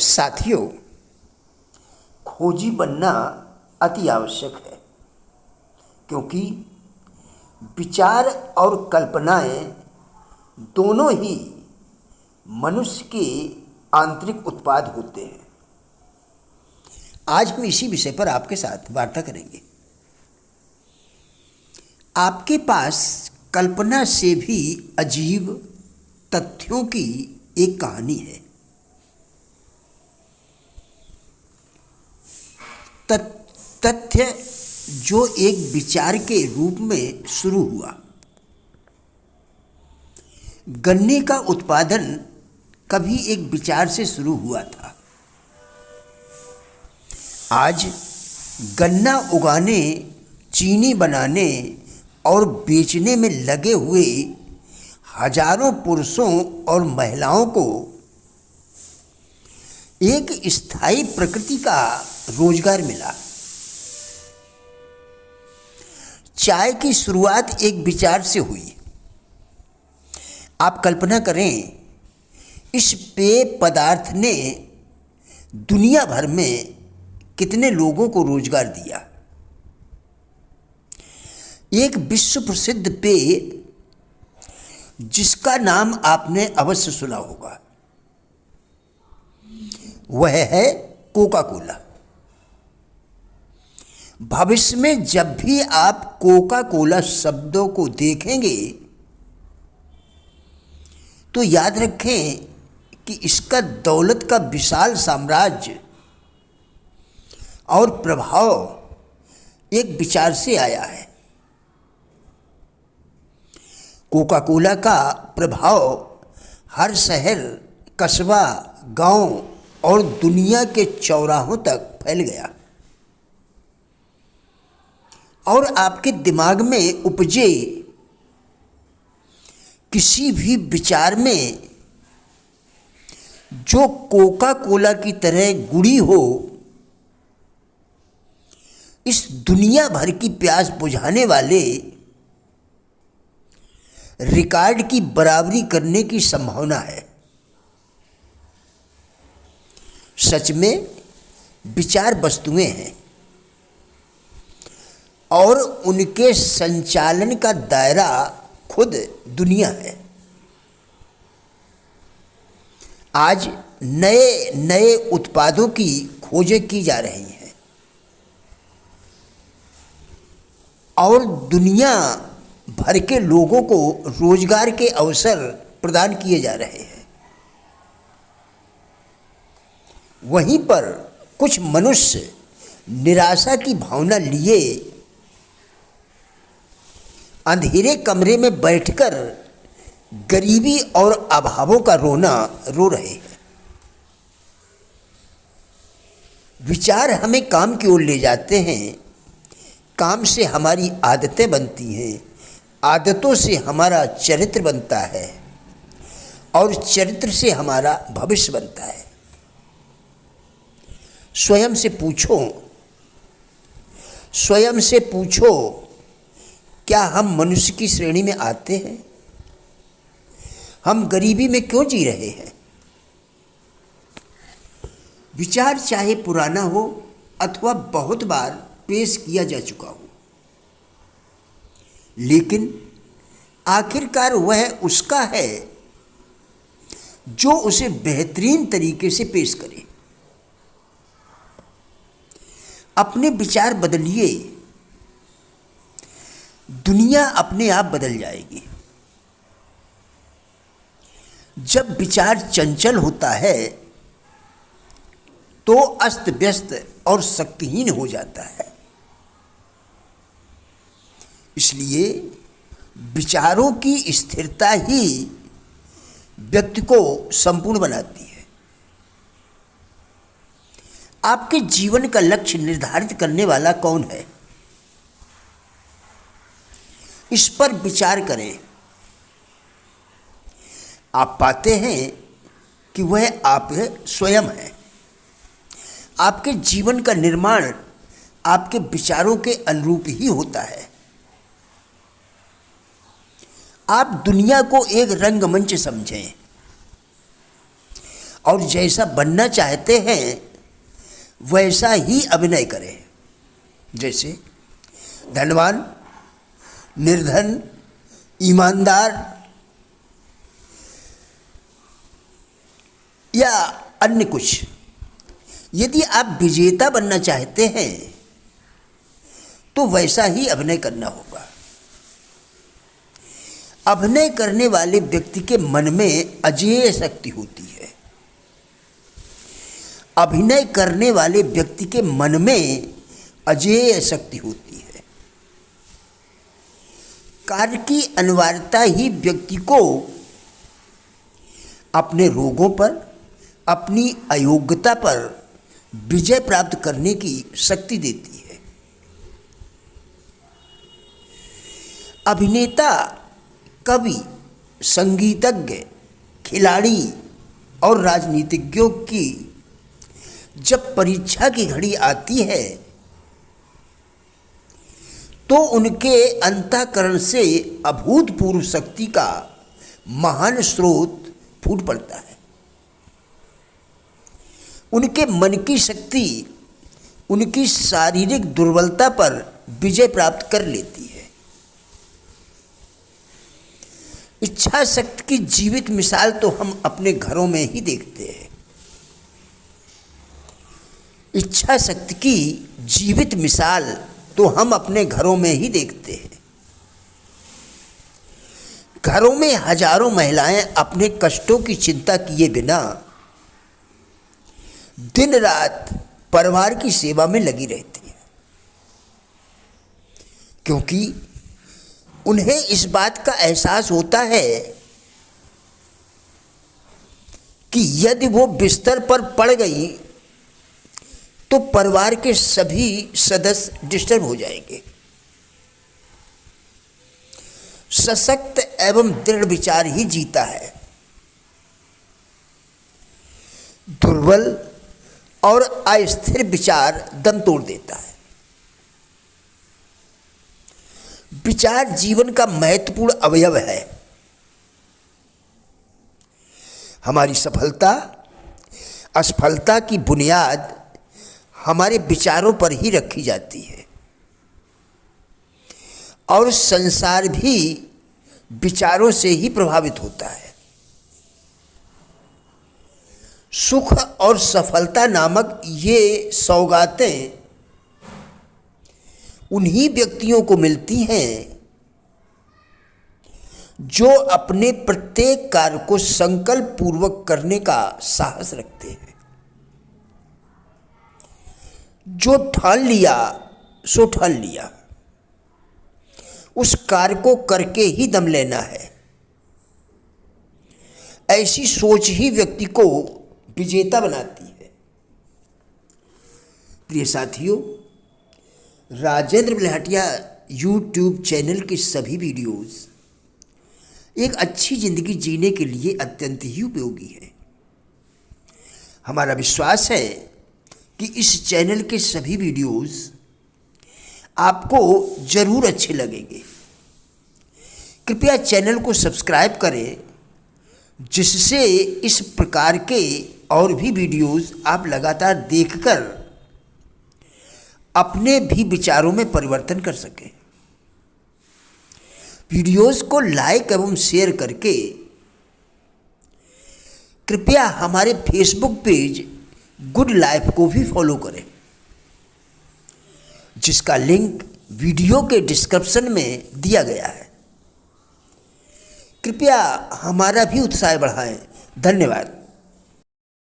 साथियों, खोजी बनना अति आवश्यक है, क्योंकि विचार और कल्पनाएं दोनों ही मनुष्य के आंतरिक उत्पाद होते हैं। आज हम इसी विषय पर आपके साथ वार्ता करेंगे। आपके पास कल्पना से भी अजीब तथ्यों की एक कहानी है। तथ्य जो एक विचार के रूप में शुरू हुआ। गन्ने का उत्पादन कभी एक विचार से शुरू हुआ था। आज गन्ना उगाने, चीनी बनाने और बेचने में लगे हुए हजारों पुरुषों और महिलाओं को एक स्थायी प्रकृति का रोजगार मिला। चाय की शुरुआत एक विचार से हुई। आप कल्पना करें, इस पेय पदार्थ ने दुनिया भर में कितने लोगों को रोजगार दिया। एक विश्व प्रसिद्ध पेय जिसका नाम आपने अवश्य सुना होगा, वह है कोका कोला। भविष्य में जब भी आप कोका कोला शब्दों को देखेंगे तो याद रखें कि इसका दौलत का विशाल साम्राज्य और प्रभाव एक विचार से आया है। कोका कोला का प्रभाव हर शहर, कस्बा, गांव और दुनिया के चौराहों तक फैल गया और आपके दिमाग में उपजे किसी भी विचार में जो कोका कोला की तरह गुड़ी हो, इस दुनिया भर की प्यास बुझाने वाले रिकॉर्ड की बराबरी करने की संभावना है। सच में विचार वस्तुएं हैं और उनके संचालन का दायरा खुद दुनिया है। आज नए नए उत्पादों की खोजें की जा रही हैं और दुनिया भर के लोगों को रोजगार के अवसर प्रदान किए जा रहे हैं। वहीं पर कुछ मनुष्य निराशा की भावना लिए अंधेरे कमरे में बैठकर गरीबी और अभावों का रोना रो रहे हैं। विचार हमें काम की ओर ले जाते हैं, काम से हमारी आदतें बनती हैं, आदतों से हमारा चरित्र बनता है और चरित्र से हमारा भविष्य बनता है। स्वयं से पूछो, क्या हम मनुष्य की श्रेणी में आते हैं? हम गरीबी में क्यों जी रहे हैं? विचार चाहे पुराना हो अथवा बहुत बार पेश किया जा चुका हो, लेकिन आखिरकार वह उसका है जो उसे बेहतरीन तरीके से पेश करे। अपने विचार बदलिए, दुनिया अपने आप बदल जाएगी। जब विचार चंचल होता है तो अस्त व्यस्त और शक्तिहीन हो जाता है। इसलिए विचारों की स्थिरता ही व्यक्ति को संपूर्ण बनाती है। आपके जीवन का लक्ष्य निर्धारित करने वाला कौन है? इस पर विचार करें। आप पाते हैं कि वह आप स्वयं है। आपके जीवन का निर्माण आपके विचारों के अनुरूप ही होता है। आप दुनिया को एक रंगमंच समझें और जैसा बनना चाहते हैं वैसा ही अभिनय करें। जैसे धनवान, निर्धन, ईमानदार या अन्य कुछ। यदि आप विजेता बनना चाहते हैं तो वैसा ही अभिनय करना होगा। अभिनय करने वाले व्यक्ति के मन में अजेय शक्ति होती है। अभिनय करने वाले व्यक्ति के मन में अजेय शक्ति होती है। कार्य की अनिवार्यता ही व्यक्ति को अपने रोगों पर, अपनी अयोग्यता पर विजय प्राप्त करने की शक्ति देती है। अभिनेता, कवि, संगीतज्ञ, खिलाड़ी और राजनीतिज्ञों की जब परीक्षा की घड़ी आती है तो उनके अंतःकरण से अभूतपूर्व शक्ति का महान स्रोत फूट पड़ता है। उनके मन की शक्ति उनकी शारीरिक दुर्बलता पर विजय प्राप्त कर लेती है। इच्छा शक्ति की जीवित मिसाल तो हम अपने घरों में ही देखते हैं। इच्छा शक्ति की जीवित मिसाल तो हम अपने घरों में ही देखते हैं। घरों में हजारों महिलाएं अपने कष्टों की चिंता किए बिना दिन रात परिवार की सेवा में लगी रहती हैं, क्योंकि उन्हें इस बात का एहसास होता है कि यदि वो बिस्तर पर पड़ गई तो परिवार के सभी सदस्य डिस्टर्ब हो जाएंगे। सशक्त एवं दृढ़ विचार ही जीता है। दुर्बल और अस्थिर विचार दम तोड़ देता है। विचार जीवन का महत्वपूर्ण अवयव है। हमारी सफलता, असफलता की बुनियाद हमारे विचारों पर ही रखी जाती है और संसार भी विचारों से ही प्रभावित होता है। सुख और सफलता नामक ये सौगातें उन्हीं व्यक्तियों को मिलती हैं जो अपने प्रत्येक कार्य को संकल्प पूर्वक करने का साहस रखते हैं। जो ठान लिया सो ठान लिया, उस कार्य को करके ही दम लेना है। ऐसी सोच ही व्यक्ति को विजेता बनाती है। प्रिय साथियों, राजेंद्र बलहटिया यूट्यूब चैनल के सभी वीडियोस एक अच्छी जिंदगी जीने के लिए अत्यंत ही उपयोगी है। हमारा विश्वास है कि इस चैनल के सभी वीडियोस आपको ज़रूर अच्छे लगेंगे। कृपया चैनल को सब्सक्राइब करें, जिससे इस प्रकार के और भी वीडियोस आप लगातार देखकर अपने भी विचारों में परिवर्तन कर सकें। वीडियोस को लाइक एवं शेयर करके कृपया हमारे फेसबुक पेज गुड लाइफ को भी फॉलो करें, जिसका लिंक वीडियो के डिस्क्रिप्शन में दिया गया है। कृपया हमारा भी उत्साह बढ़ाएं। धन्यवाद।